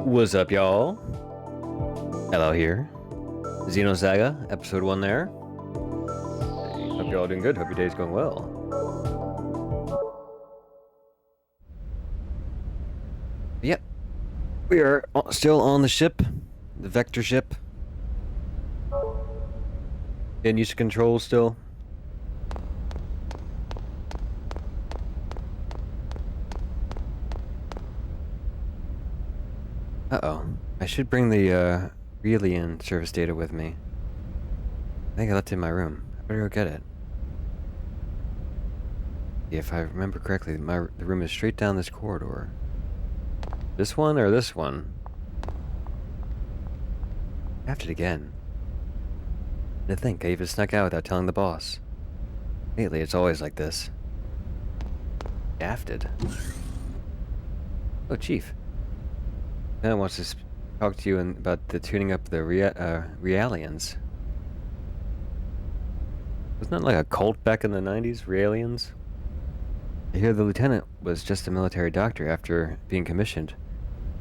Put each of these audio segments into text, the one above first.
What's up, y'all? Hello here. Xenosaga, episode 1 there. Hope y'all doing good. Hope your day's going well. Yep. We are still on the ship. The vector ship. Getting used to controls still. Uh-oh. I should bring the Relian service data with me. I think I left it in my room. I better go get it. If I remember correctly, the room is straight down this corridor. This one or this one? I have it again. To think, I even snuck out without telling the boss. Lately, it's always like this. Gafted. Oh, Chief. I wants to talk to you about the tuning up the Realians. Wasn't that like a cult back in the 90s, Realians? I hear the lieutenant was just a military doctor after being commissioned.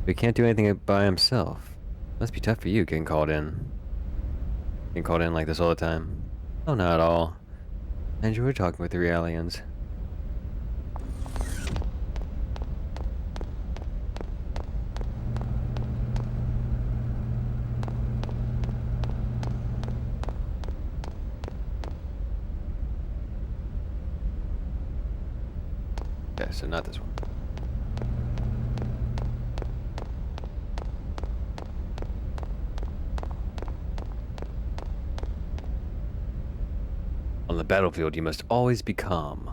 But he can't do anything by himself. Must be tough for you getting called in. Getting called in like this all the time. Oh, not at all. I enjoy talking with the Realians. Okay, so not this one. On the battlefield, you must always be calm.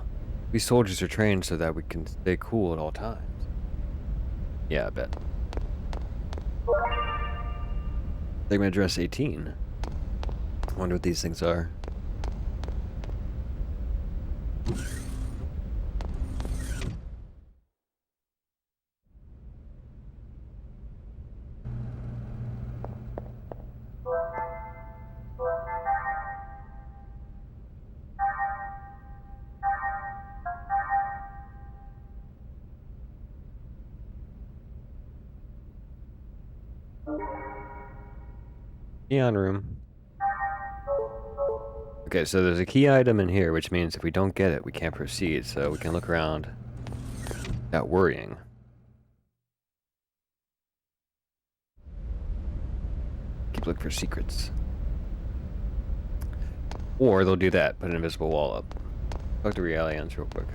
We soldiers are trained so that we can stay cool at all times. Yeah, I bet. Segment address 18. I wonder what these things are. Neon room. Okay, so there's a key item in here, which means if we don't get it, we can't proceed, so we can look around without worrying. Keep looking for secrets. Or they'll do that, put an invisible wall up. Talk to Realians real quick.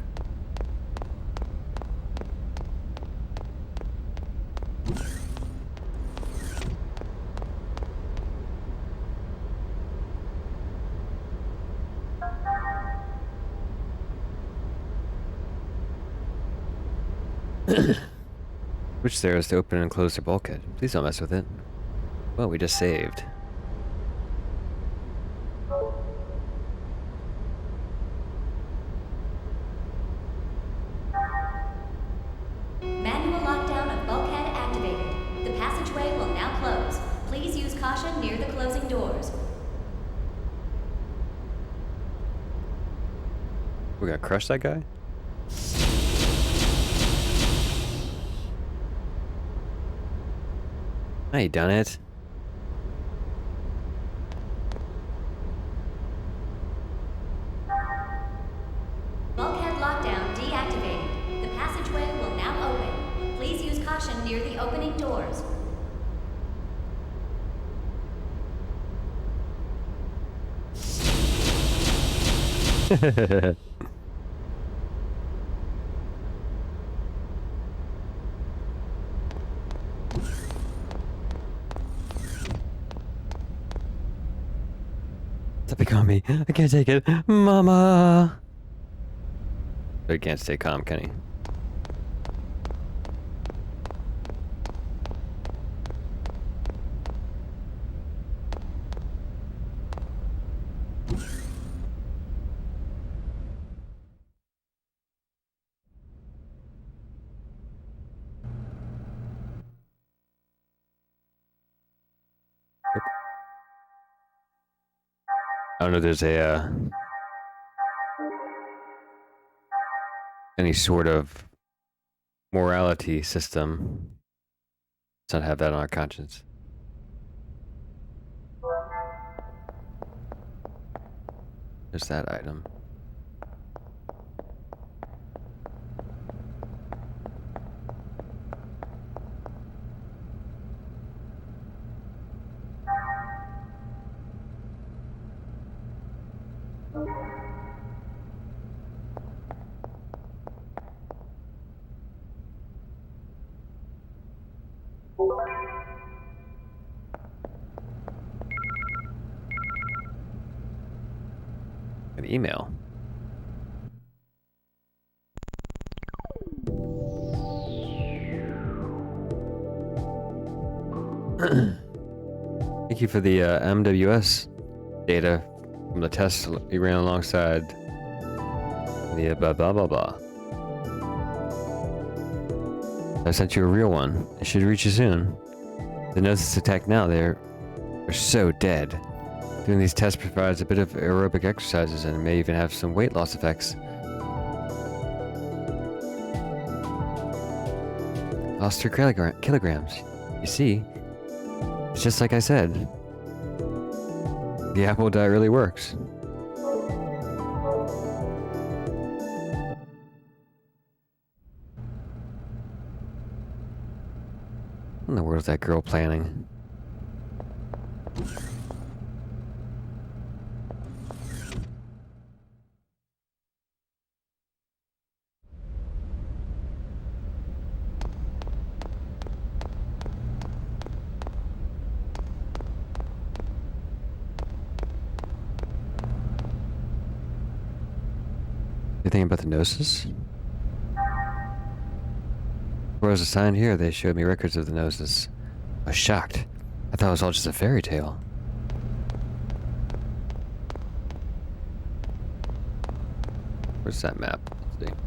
Which stairs to open and close the bulkhead? Please don't mess with it. Well, we just saved. Manual lockdown of bulkhead activated. The passageway will now close. Please use caution near the closing doors. We're gonna crush that guy? I ain't done it. Bulkhead lockdown deactivated. The passageway will now open. Please use caution near the opening doors. Stop on me. I can't take it. Mama! But he can't stay calm, can he? I don't know if there's a, any sort of morality system Let's not have that on our conscience. There's that item. An email. Thank you for the MWS data from the test you ran alongside the blah blah blah blah. I sent you a real one. It should reach you soon. The Gnosis attack now, they're so dead. Doing these tests provides a bit of aerobic exercises and may even have some weight loss effects. Lost 3 kilograms. You see, it's just like I said. The apple diet really works. What in the world is that girl planning? Anything about the Gnosis? Before I was assigned here, they showed me records of the Gnosis. I was shocked. I thought it was all just a fairy tale. Where's that map? Let's see.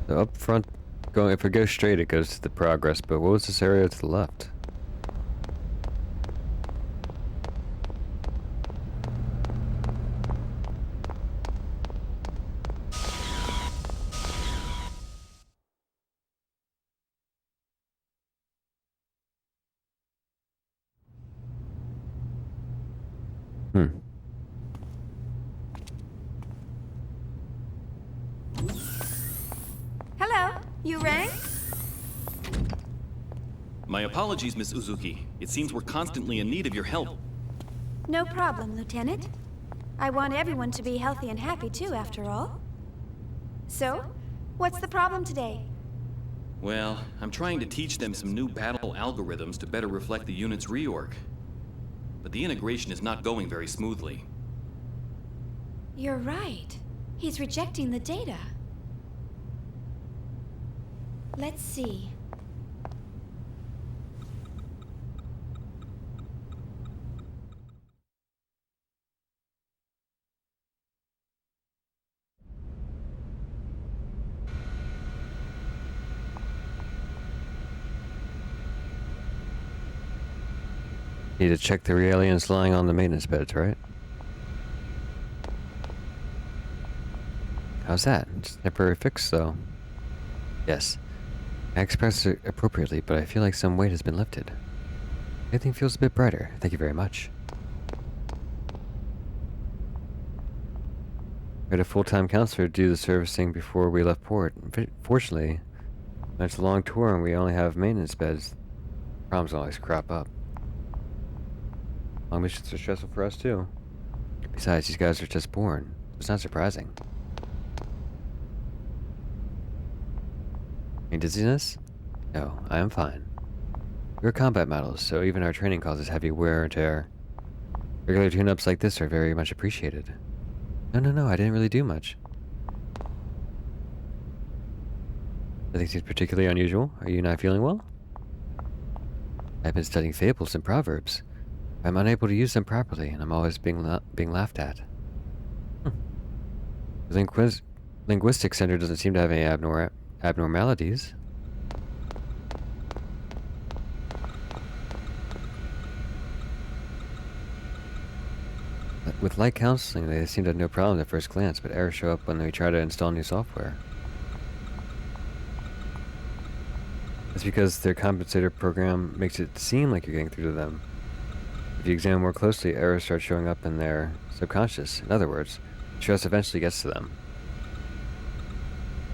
So up front, if it goes straight, it goes to the progress, but what was this area to the left? Hello, you rang? My apologies, Miss Uzuki. It seems we're constantly in need of your help. No problem, Lieutenant. I want everyone to be healthy and happy too, after all. So, what's the problem today? Well, I'm trying to teach them some new battle algorithms to better reflect the unit's reorg. But the integration is not going very smoothly. You're right. He's rejecting the data. Let's see. Need to check the aliens lying on the maintenance beds, right? How's that? It's a temporary fix, though. Yes. I expressed it appropriately, but I feel like some weight has been lifted. Everything feels a bit brighter. Thank you very much. We had a full-time counselor do the servicing before we left port. Fortunately, when it's a long tour and we only have maintenance beds, problems always crop up. Long missions are stressful for us, too. Besides, these guys are just born. It's not surprising. Any dizziness? No, I am fine. We're combat models, so even our training causes heavy wear and tear. Regular tune-ups like this are very much appreciated. No, I didn't really do much. Nothing seems particularly unusual. Are you not feeling well? I've been studying fables and proverbs. I'm unable to use them properly, and I'm always being laughed at. The linguistics center doesn't seem to have any abnormalities. With light counseling, they seem to have no problem at first glance, but errors show up when we try to install new software. It's because their compensator program makes it seem like you're getting through to them. If you examine more closely, errors start showing up in their subconscious. In other words, stress eventually gets to them.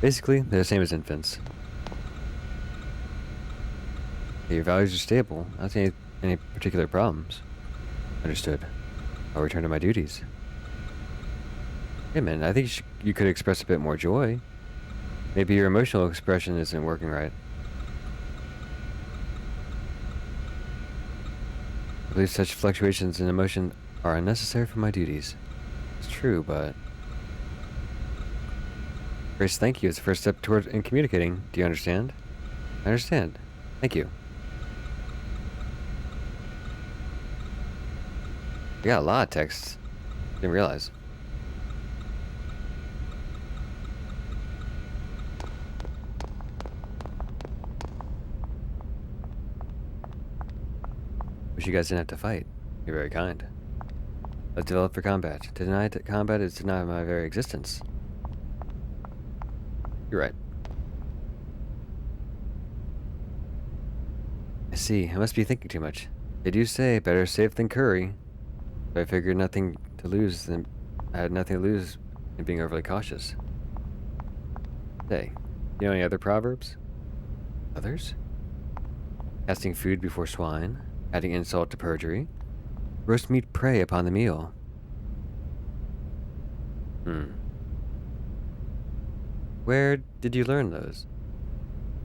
Basically, they're the same as infants. Okay, your values are stable. I don't see any particular problems. Understood. I'll return to my duties. Hey man, I think you could express a bit more joy. Maybe your emotional expression isn't working right. I believe such fluctuations in emotion are unnecessary for my duties. It's true, but... Grace, thank you. It's the first step toward in communicating. Do you understand? I understand. Thank you. You got a lot of texts. Didn't realize. Wish you guys didn't have to fight. You're very kind. Let's develop for combat. To deny combat is to deny my very existence. You're right. I see. I must be thinking too much. They do say better safe than curry. But I figured I had nothing to lose in being overly cautious. Hey, you know any other proverbs? Others? Casting food before swine, adding insult to perjury, roast meat prey upon the meal. Where did you learn those?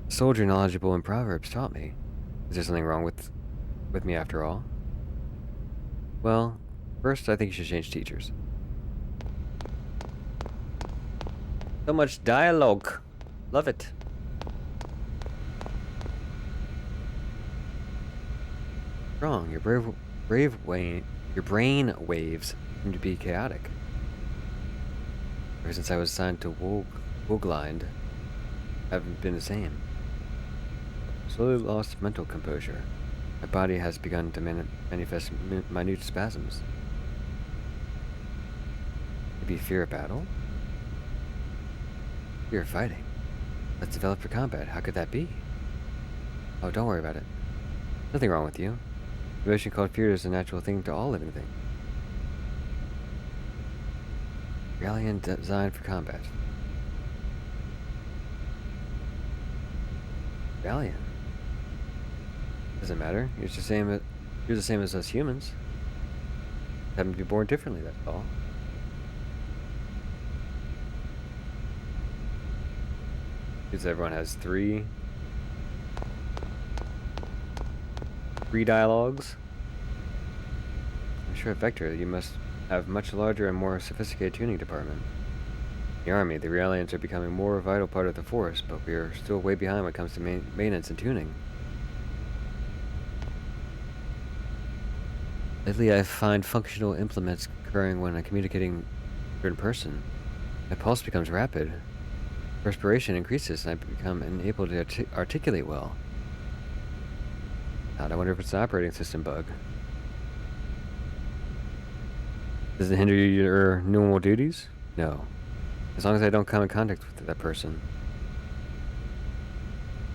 A soldier knowledgeable in proverbs taught me. Is there something wrong with me after all? Well, first I think you should change teachers. So much dialogue. Love it. Wrong. Your brain waves seem to be chaotic. Ever since I was assigned to Woglind, I haven't been the same. Slowly lost mental composure. My body has begun to manifest minute spasms. Maybe fear of battle? Fear of fighting. Let's develop for combat. How could that be? Oh, don't worry about it. Nothing wrong with you. The emotion called fear is a natural thing to all living things. Alien designed for combat. Alien. Doesn't matter. You're the same as us humans. Happen to be born differently, that's all. Because everyone has three dialogues. I'm sure at Vector you must have much larger and more sophisticated tuning department. In the Army, the aliens are becoming more a vital part of the force, but we are still way behind when it comes to maintenance and tuning. Lately, I find functional implements occurring when I'm communicating in person. My pulse becomes rapid. Perspiration increases, and I become unable to articulate well. God, I wonder if it's an operating system bug. Does it hinder your normal duties? No. As long as I don't come in contact with that person.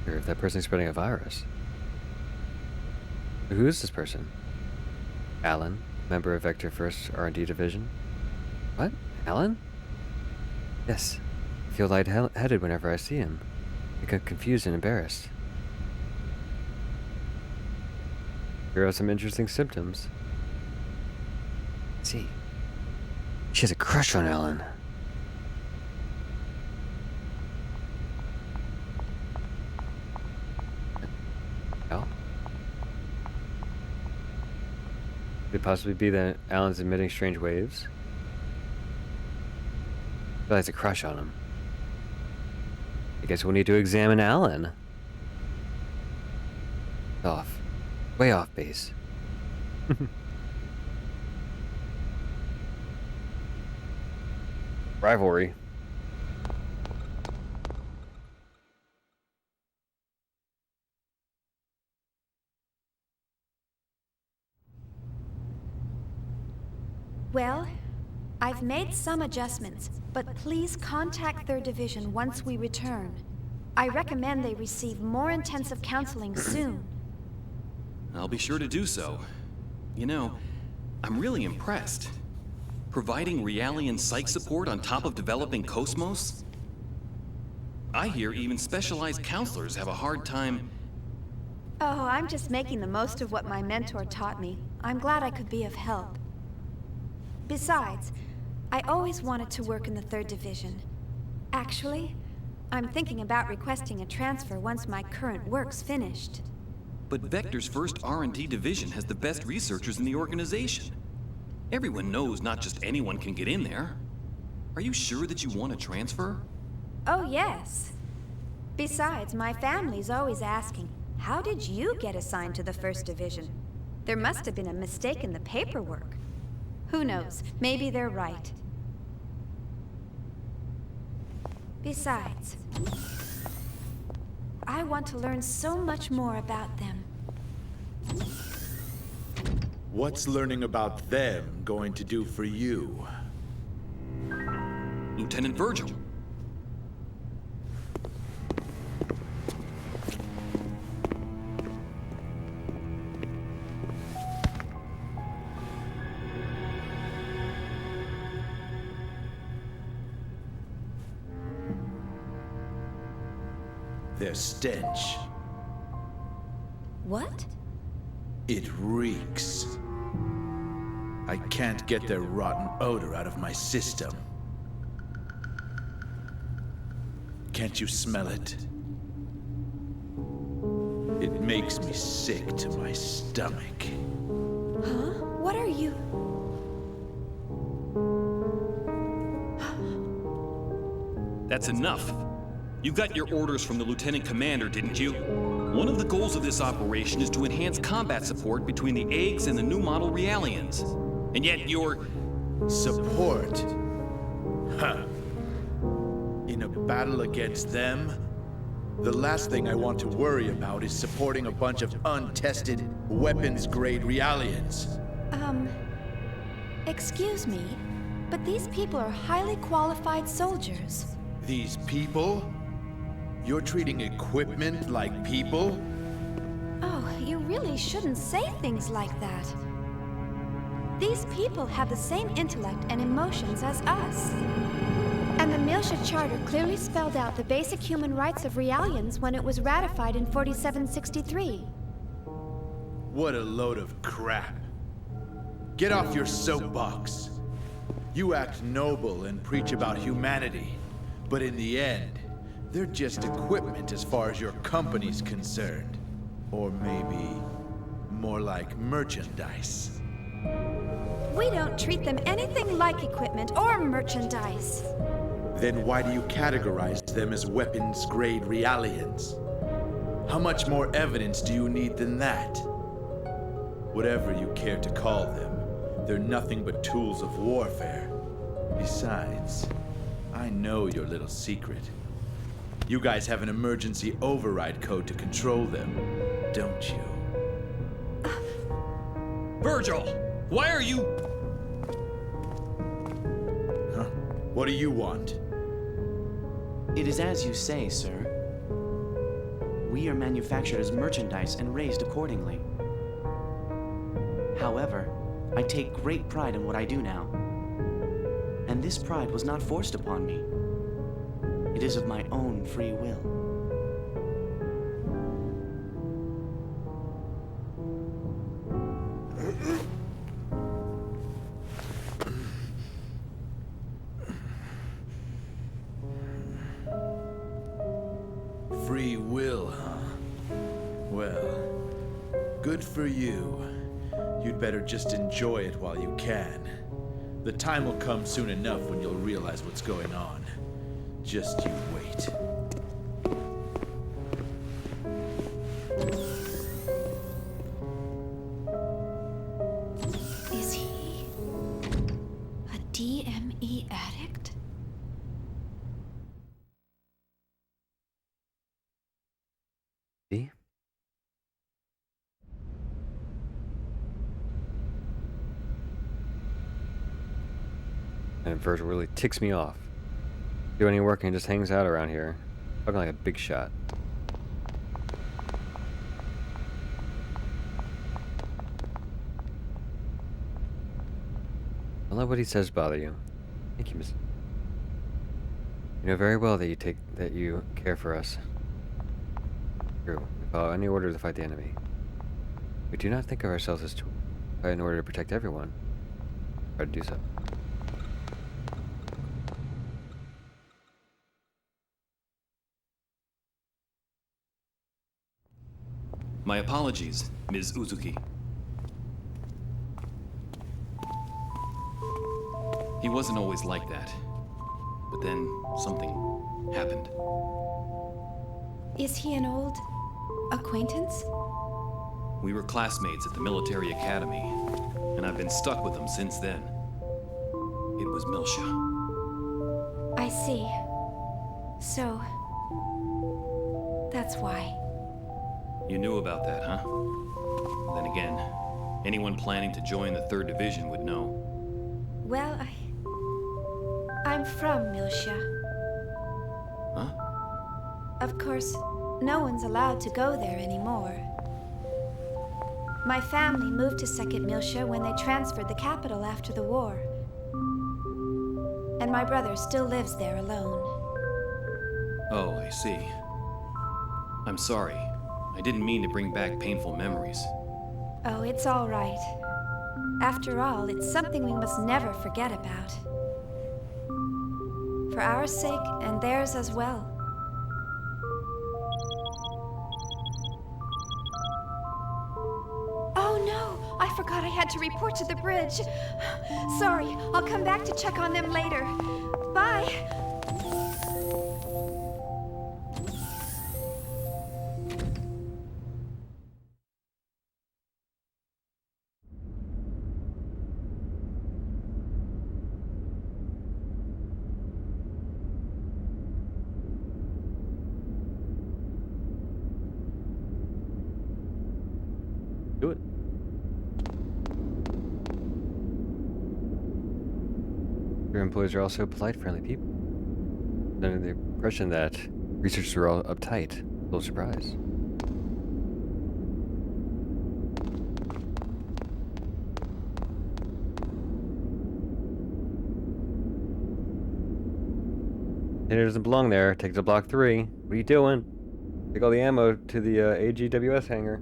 Or if that person's spreading a virus. Who is this person? Alan, member of Vector 1st R&D Division. What? Alan? Yes. I feel lightheaded whenever I see him. I become confused and embarrassed. Here are some interesting symptoms. Let's see. She has a crush on Alan. Oh? Could it possibly be that Alan's emitting strange waves? I feel like it's a crush on him. I guess we'll need to examine Alan. Off. Way off base. Rivalry. Well, I've made some adjustments, but please contact 3rd Division once we return. I recommend they receive more intensive counseling soon. I'll be sure to do so. You know, I'm really impressed. Providing Realian psych support on top of developing Cosmos? I hear even specialized counselors have a hard time. Oh, I'm just making the most of what my mentor taught me. I'm glad I could be of help. Besides, I always wanted to work in the 3rd Division. Actually, I'm thinking about requesting a transfer once my current work's finished. But Vector's first R&D division has the best researchers in the organization. Everyone knows not just anyone can get in there. Are you sure that you want to transfer? Oh, yes. Besides, my family's always asking, how did you get assigned to the 1st Division? There must have been a mistake in the paperwork. Who knows? Maybe they're right. Besides, I want to learn so much more about them. What's learning about them going to do for you? Lieutenant Virgil. Their stench. What? It reeks. I can't get their rotten odor out of my system. Can't you smell it? It makes me sick to my stomach. Huh? What are you? That's enough. You got your orders from the Lieutenant Commander, didn't you? One of the goals of this operation is to enhance combat support between the eggs and the new model Realians. And yet you're... Support? Huh. In a battle against them? The last thing I want to worry about is supporting a bunch of untested, weapons-grade Realians. Excuse me, but these people are highly qualified soldiers. These people? You're treating equipment like people? Oh, you really shouldn't say things like that. These people have the same intellect and emotions as us. And the Miltia Charter clearly spelled out the basic human rights of Realians when it was ratified in 4763. What a load of crap. Get off your soapbox. You act noble and preach about humanity, but in the end, they're just equipment as far as your company's concerned. Or maybe more like merchandise. We don't treat them anything like equipment or merchandise. Then why do you categorize them as weapons-grade Realians? How much more evidence do you need than that? Whatever you care to call them, they're nothing but tools of warfare. Besides, I know your little secret. You guys have an emergency override code to control them, don't you? Virgil! Why are you... Huh? What do you want? It is as you say, sir. We are manufactured as merchandise and raised accordingly. However, I take great pride in what I do now. And this pride was not forced upon me. It is of my own free will. Free will, huh? Well, good for you. You'd better just enjoy it while you can. The time will come soon enough when you'll realize what's going on. Just you wait. Is he a DME addict? See? And Virgil really ticks me off. Do any work and just hangs out around here. Looking like a big shot. Don't let what he says bother you. Thank you, Miss. You know very well that you care for us. True. We follow any order to fight the enemy. We do not think of ourselves as tools. Fight in order to protect everyone. Try to do so. My apologies, Ms. Uzuki. He wasn't always like that. But then something happened. Is he an old acquaintance? We were classmates at the military academy, and I've been stuck with him since then. It was Milsha. I see. So, that's why. You knew about that, huh? Then again, anyone planning to join the 3rd Division would know. Well, I'm from Milsha. Huh? Of course, no one's allowed to go there anymore. My family moved to 2nd Milsha when they transferred the capital after the war. And my brother still lives there alone. Oh, I see. I'm sorry. I didn't mean to bring back painful memories. Oh, it's all right. After all, it's something we must never forget about. For our sake and theirs as well. Oh no! I forgot I had to report to the bridge. Sorry, I'll come back to check on them later. Bye! Do it. Your employees are also polite, friendly people. Under the impression that researchers are all uptight. A little surprise. It doesn't belong there. Take it to block 3. What are you doing? Take all the ammo to the AGWS hangar.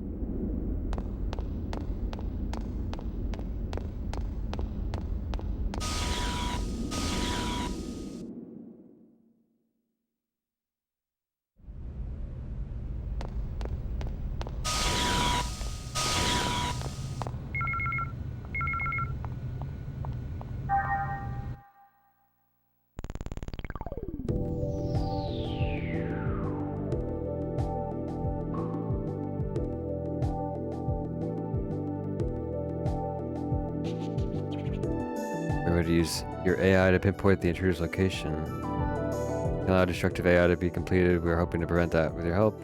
Remember to use your AI to pinpoint the intruder's location. Allow destructive AI to be completed. We are hoping to prevent that with your help.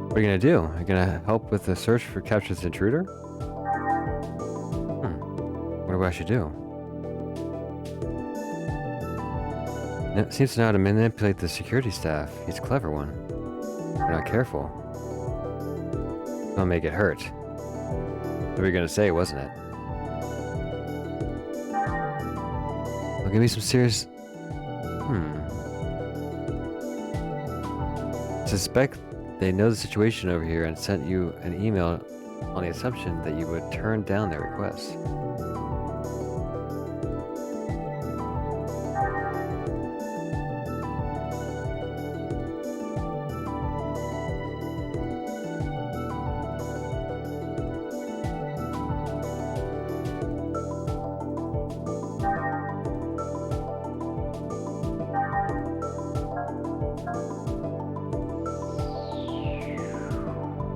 What are you gonna do? Are you gonna help with the search for capture this intruder? What I should do? It seems to know how to manipulate the security staff. He's a clever one. If you're not careful, he'll make it hurt. What were you gonna say, wasn't it? Well, give me some serious... Suspect they know the situation over here and sent you an email on the assumption that you would turn down their request.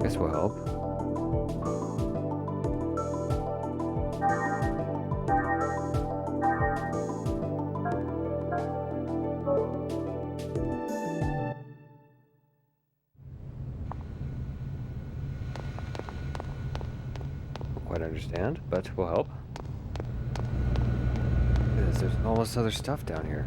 Guess will help. Don't quite understand, but will help. There's all this other stuff down here.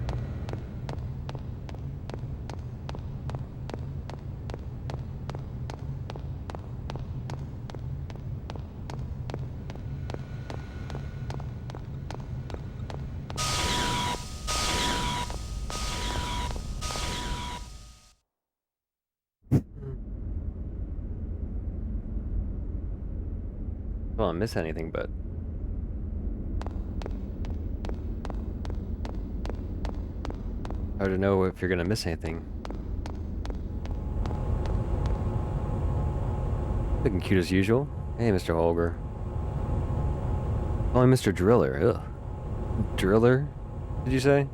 I don't miss anything, but hard to know if you're gonna miss anything. Looking cute as usual. Hey, Mr. Holger. Oh, Mr. Driller. Ugh. Driller? Did you say?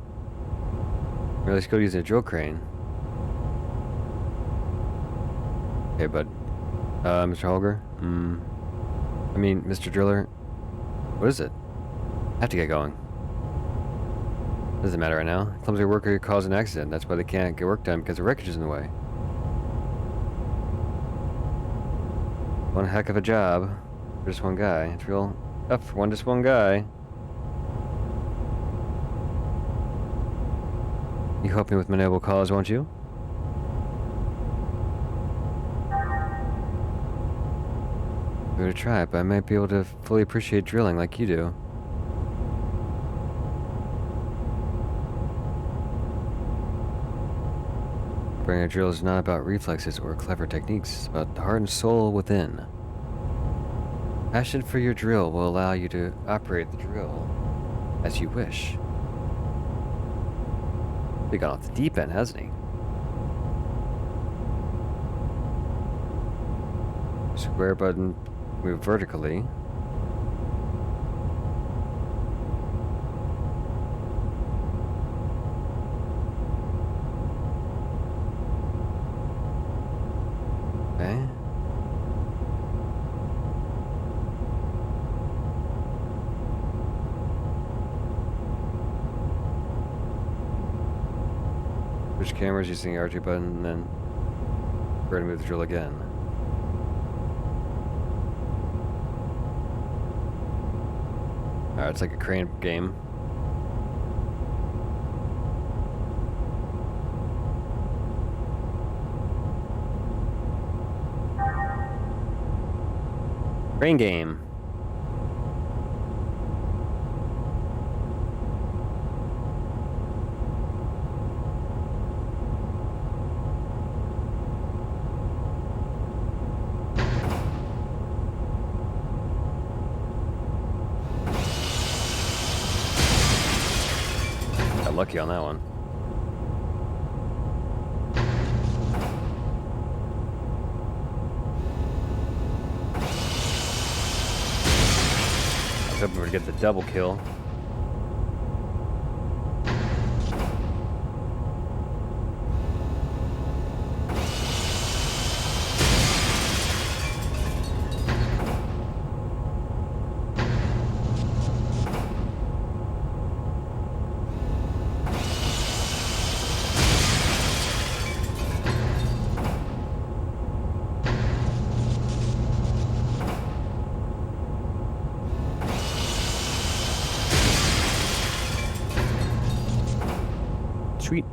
Really skilled using a drill crane. Okay, bud. Mr. Holger? I mean, Mr. Driller? What is it? I have to get going. Doesn't matter right now. Clumsy worker caused an accident. That's why they can't get work done, because the wreckage is in the way. One heck of a job for just one guy. It's real tough for just one guy. You help me with my noble cause, won't you? I'm going to try it, but I might be able to fully appreciate drilling like you do. Operating a drill is not about reflexes or clever techniques. It's about the heart and soul within. Passion for your drill will allow you to operate the drill as you wish. He got off the deep end, hasn't he? Square button, move vertically. Okay. Switch cameras using the R2 button, and then we're gonna move the drill again. Alright, it's like a crane game. Crane game. Got lucky on that one. I was hoping we'd get the double kill. Sweet.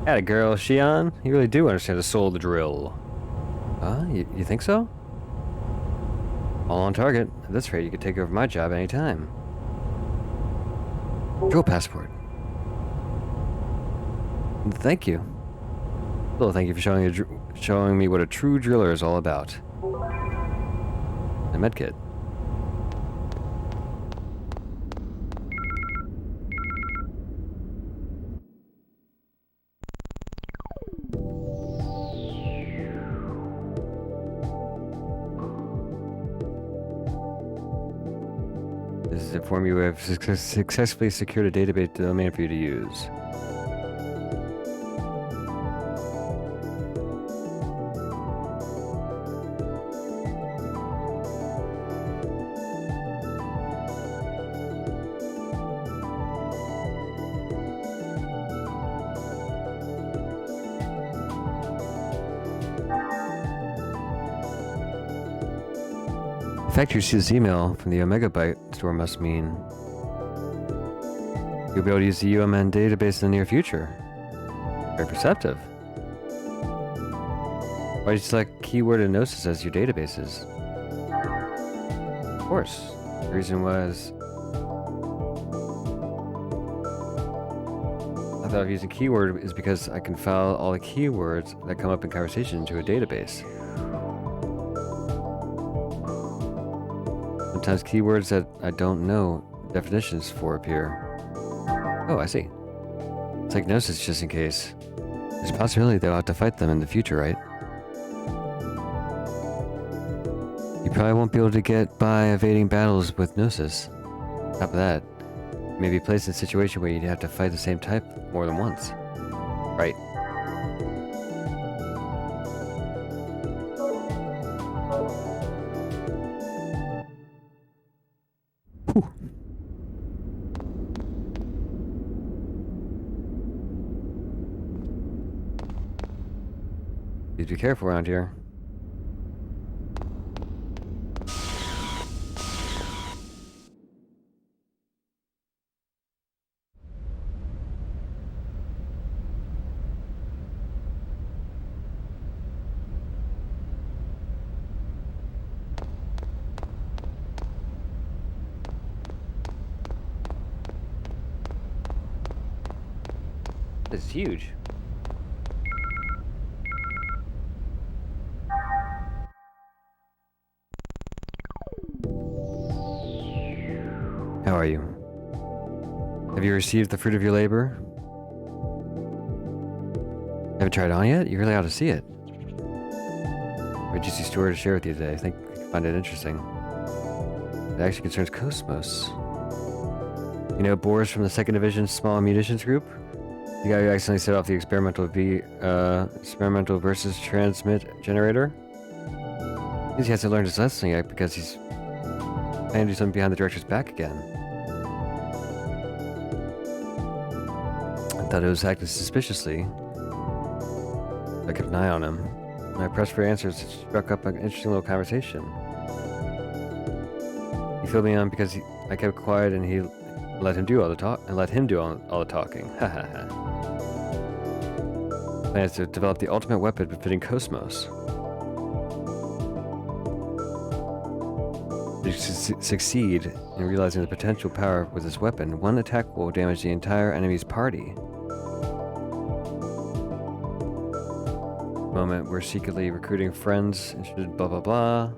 Atta girl, Shion. You really do understand the soul of the drill. Huh? You think so? All on target. At this rate, you could take over my job any time. Drill passport. Thank you. Well, thank you for showing me what a true driller is all about. A medkit. This is inform you have successfully secured a database domain for you to use. fact you received this email from the Omega Byte store must mean you'll be able to use the UMN database in the near future. Very perceptive. Why did you select keyword and Gnosis as your databases? Of course. The reason was I thought of using keyword is because I can file all the keywords that come up in conversation into a database. Sometimes keywords that I don't know definitions for appear. Oh, I see. It's like Gnosis just in case. There's a possibility they'll have to fight them in the future, right? You probably won't be able to get by evading battles with Gnosis. On top of that, you may be placed in a situation where you'd have to fight the same type more than once. Right. Whew. Please be careful around here. It's huge. How are you? Have you received the fruit of your labor? Haven't tried it on yet? You really ought to see it. What juicy story to share with you today. I think you find it interesting. It actually concerns Cosmos. You know Boris from the 2nd Division Small Munitions Group? The guy who accidentally set off the experimental versus transmit generator? He hasn't learned his lesson yet because he's planning to do something behind the director's back again. I thought it was acting suspiciously. I kept an eye on him. When I pressed for answers, it struck up an interesting little conversation. He filled me on because I kept quiet and he let him do all the talk and let him do all the talking. Ha ha ha. Plans to develop the ultimate weapon befitting Cosmos. To succeed in realizing the potential power with this weapon, one attack will damage the entire enemy's party. Moment we're secretly recruiting friends and should blah blah blah.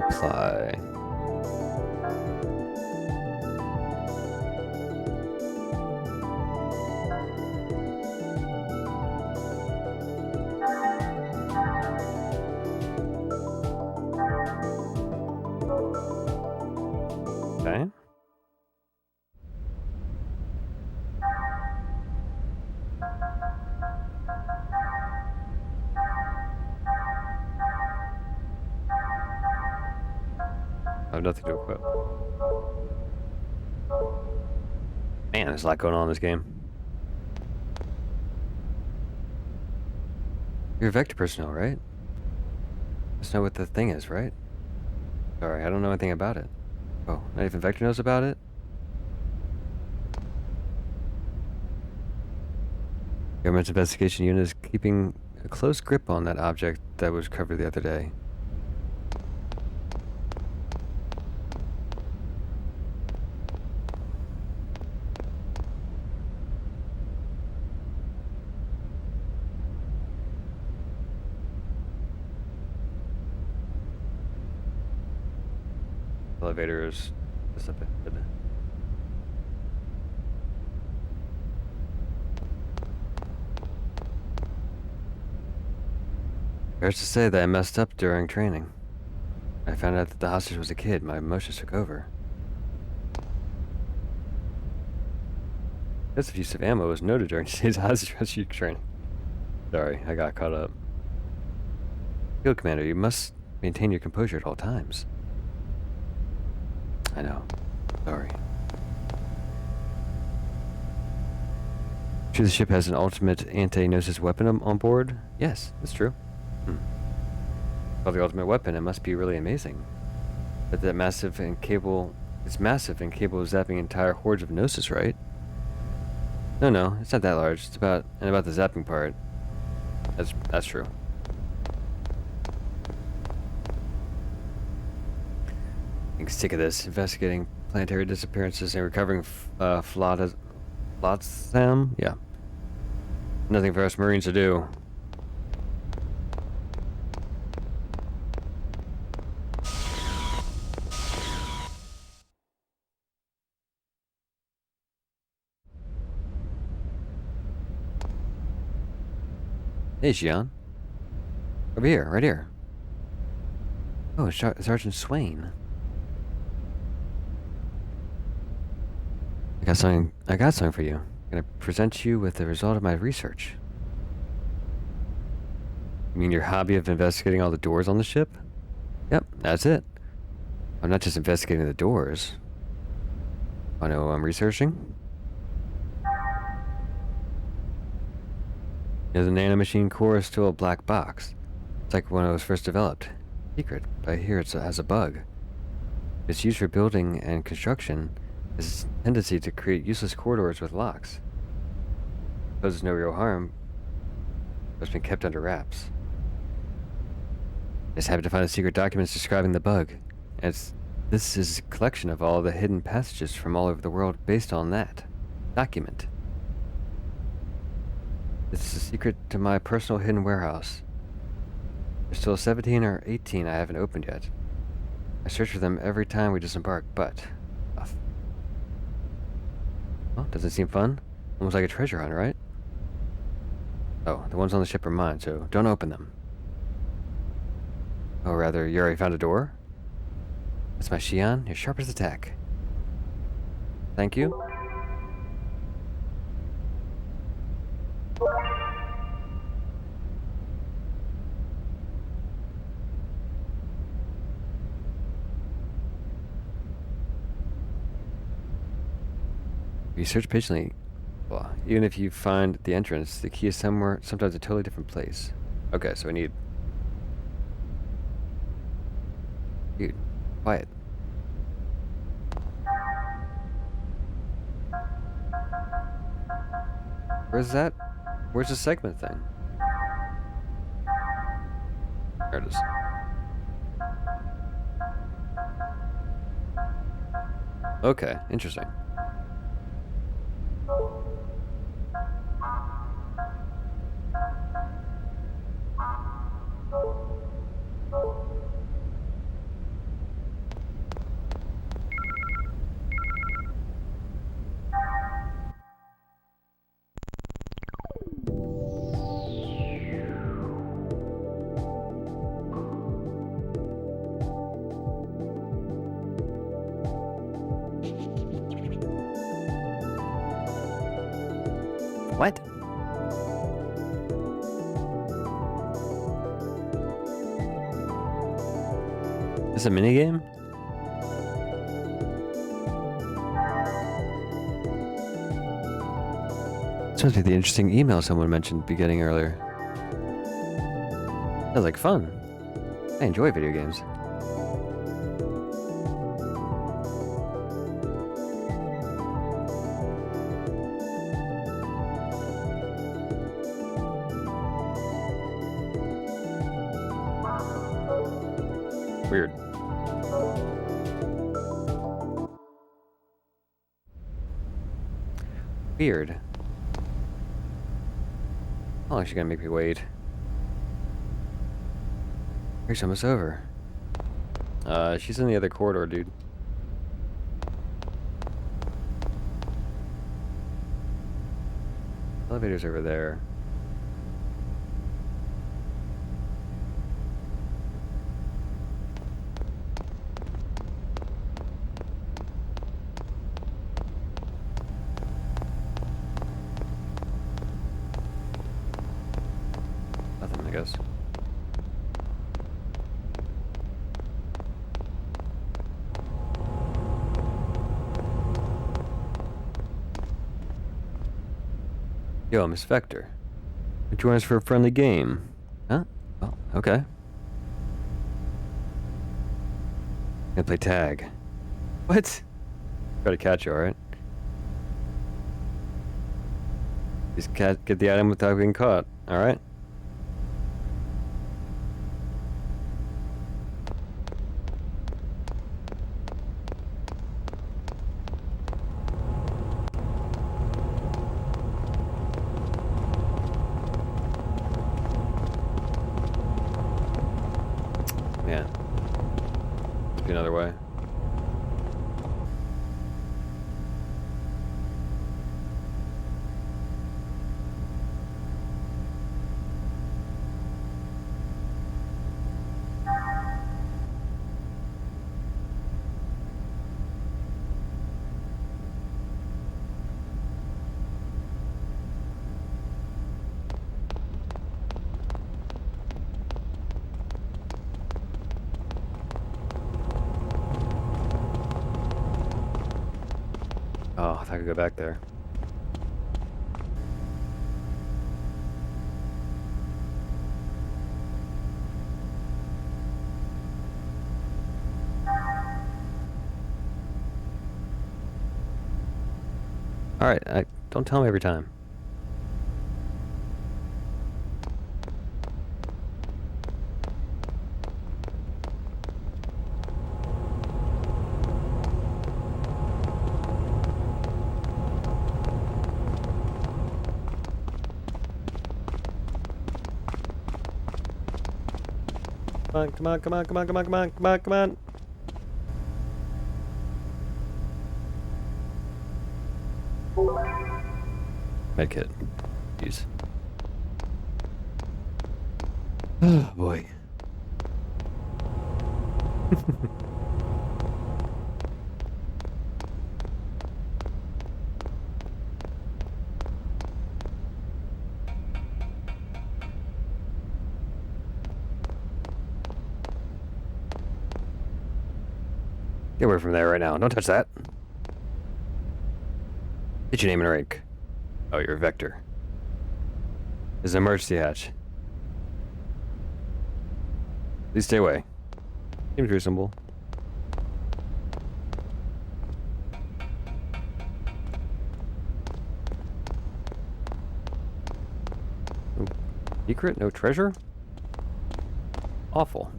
Apply. Okay. I have nothing to equip. Man, there's a lot going on in this game. You're Vector personnel, right? Just know what the thing is, right? Sorry, I don't know anything about it. Oh, not even Vector knows about it? Government's investigation unit is keeping a close grip on that object that was covered the other day. Elevator is disaffected. Fair to say that I messed up during training. I found out that the hostage was a kid. My emotions took over. This use of ammo was noted during today's hostage rescue training. Sorry, I got caught up. Field Commander, you must maintain your composure at all times. I know. Sorry. Sure the ship has an ultimate anti-gnosis weapon on board? Yes, that's true. Well, the ultimate weapon, it must be really amazing. But that massive and capable... It's massive and capable of zapping entire hordes of gnosis, right? No, it's not that large. It's about the zapping part. That's true. I'm sick of this. Investigating planetary disappearances and recovering flotsam. Yeah. Nothing for us Marines to do. Hey, Xian. Over here, right here. Oh, Sergeant Swain. I got something for you. I'm gonna present you with the result of my research. You mean your hobby of investigating all the doors on the ship? Yep, that's it. I'm not just investigating the doors. I know I'm researching. The nanomachine core is still a black box. It's like when it was first developed. Secret, but I hear it has a bug. It's used for building and construction. It's a tendency to create useless corridors with locks. Poses no real harm, but it's been kept under wraps. I just happened to find the secret documents describing the bug. And this is a collection of all the hidden passages from all over the world based on that document. This is a secret to my personal hidden warehouse. There's still 17 or 18 I haven't opened yet. I search for them every time we disembark, but... Well, doesn't seem fun. Almost like a treasure hunt, right? Oh, the ones on the ship are mine, so don't open them. Oh, rather, you already found a door? That's my Xian. You're sharp as a tack. Thank you. Research patiently. Well, even if you find the entrance, the key is sometimes a totally different place. Okay, so I need... Dude, quiet. Where's that? Where's the segment thing? There it is. Okay, interesting. What? Is this a minigame? Sounds like the interesting email someone mentioned beginning earlier. Sounds like fun. I enjoy video games. Weird. Weird. How long is she gonna make me wait? Here's almost over. She's in the other corridor, dude. Elevator's over there. Yo, Miss Vector. Join us for a friendly game. Huh? Oh, okay. Gonna play tag. What? Try to catch you, alright? Just get the item without being caught, alright? Man. Must be another way. Oh, if I could go back there. Alright, don't tell me every time. Come on, come on, come on, come on, come on, come on, come on. Medkit. Use. Oh boy. Get away from there right now. Don't touch that. Get your name and rank. Oh, you're a Vector. There's an emergency hatch. Please stay away. Seems reasonable. No secret? No treasure? Awful.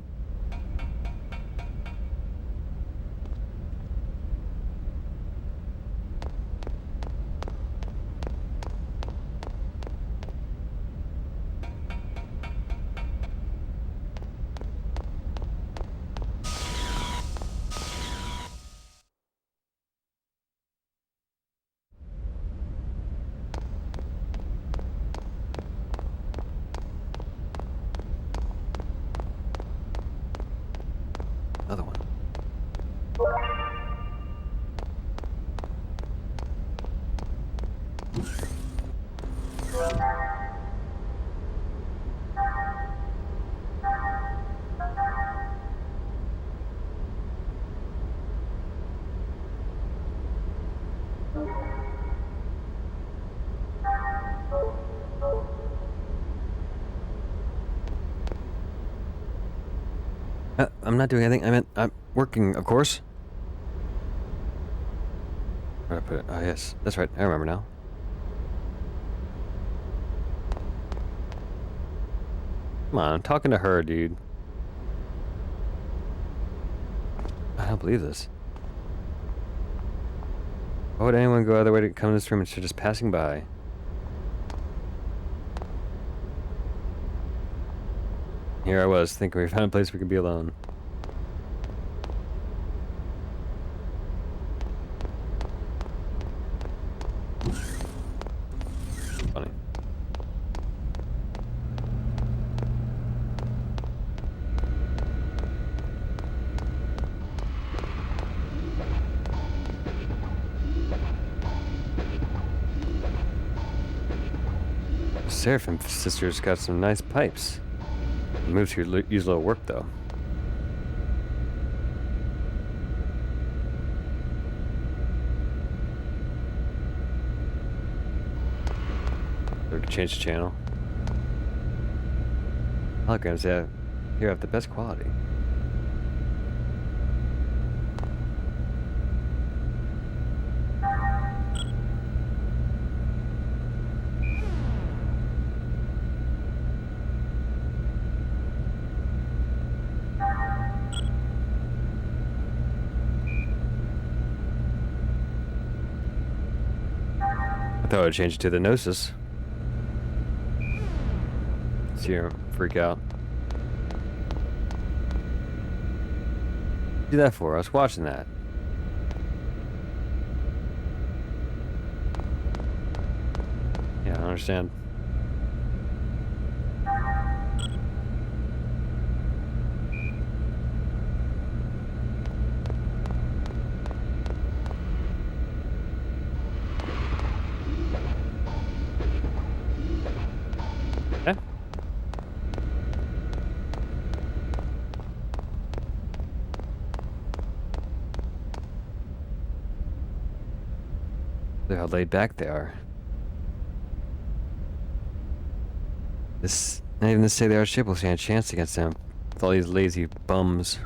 Another one. I'm not doing anything. I meant I'm working, of course. Where did I put it? Oh, yes. That's right. I remember now. Come on, I'm talking to her, dude. I don't believe this. Why would anyone go out of their way to come to this room instead of just passing by? Here I was, thinking we found a place we could be alone. Funny. Seraphim sisters got some nice pipes. Moves here use a little work though. can change the channel. Holograms here have the best quality. I thought I'd change it to the Gnosis. See her freak out. Do that for us. Watching that. Yeah, I understand. Okay. Look how laid back they are. Not even the state-of-the-art ship will stand a chance against them with all these lazy bums.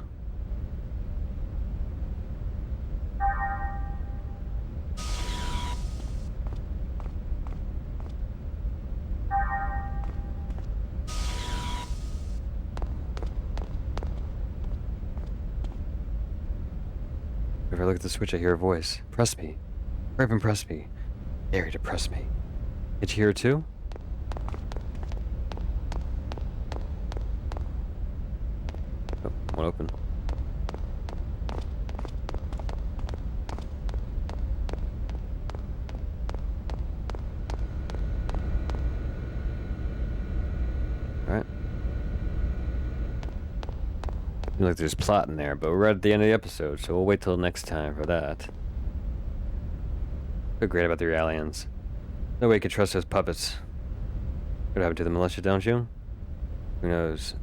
If I look at the switch, I hear a voice. Press me. Hurry up and press me. Dare you to press me. Did you hear it too? Oh, won't open. Alright. Seems like there's plot in there, but we're right at the end of the episode, so we'll wait till next time for that. Feel great about the aliens. No way you can trust those puppets. What happened to the militia, don't you? Who knows?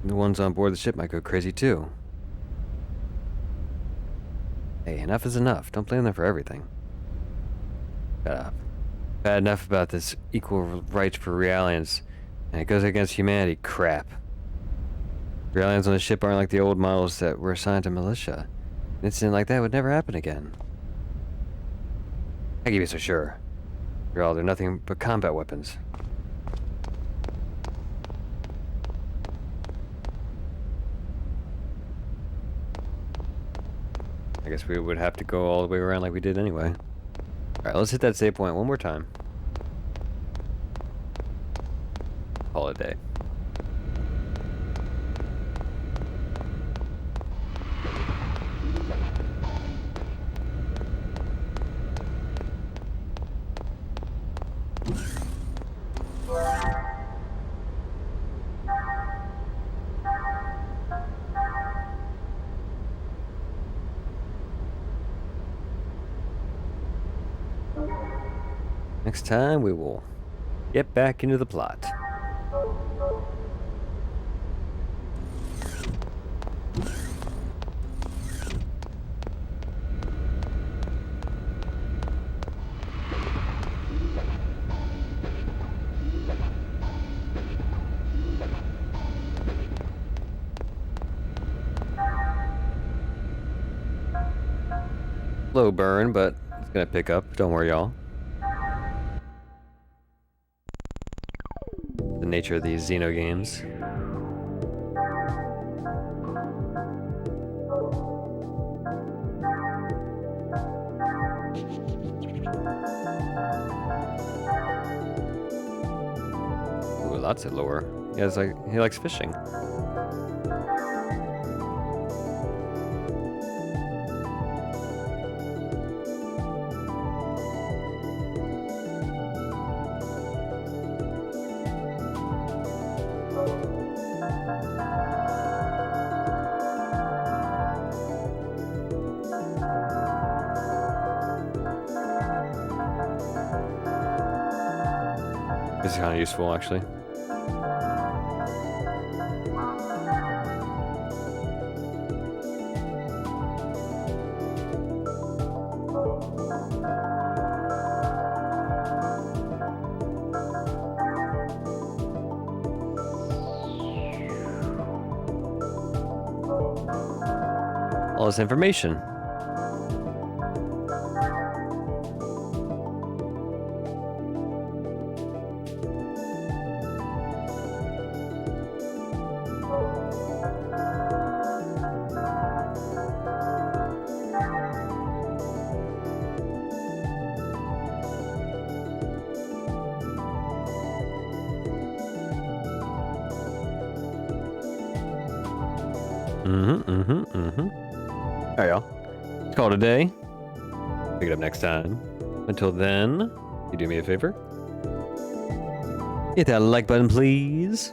The ones on board the ship might go crazy too. Hey, enough is enough. Don't blame them for everything. Shut up. Bad enough about this equal rights for realians, and it goes against humanity crap. Realians on the ship aren't like the old models that were assigned to militia. An incident like that would never happen again. I can be so sure. After all, they're nothing but combat weapons. I guess we would have to go all the way around like we did anyway. Alright, let's hit that save point one more time. Call it a day. Next time we will get back into the plot. Slow burn, but it's gonna pick up. Don't worry, y'all. The nature of these Xeno games. Ooh, lots of lore. He likes fishing. This is kind of useful, actually. all this information. All right, y'all. Let's call it a day. Pick it up next time. Until then, you do me a favor. Hit that like button, please.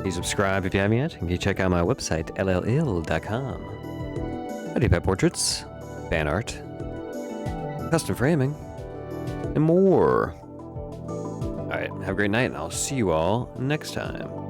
Please subscribe if you haven't yet. And you check out my website, llill.com. I do pet portraits, fan art, custom framing, and more. All right, have a great night, and I'll see you all next time.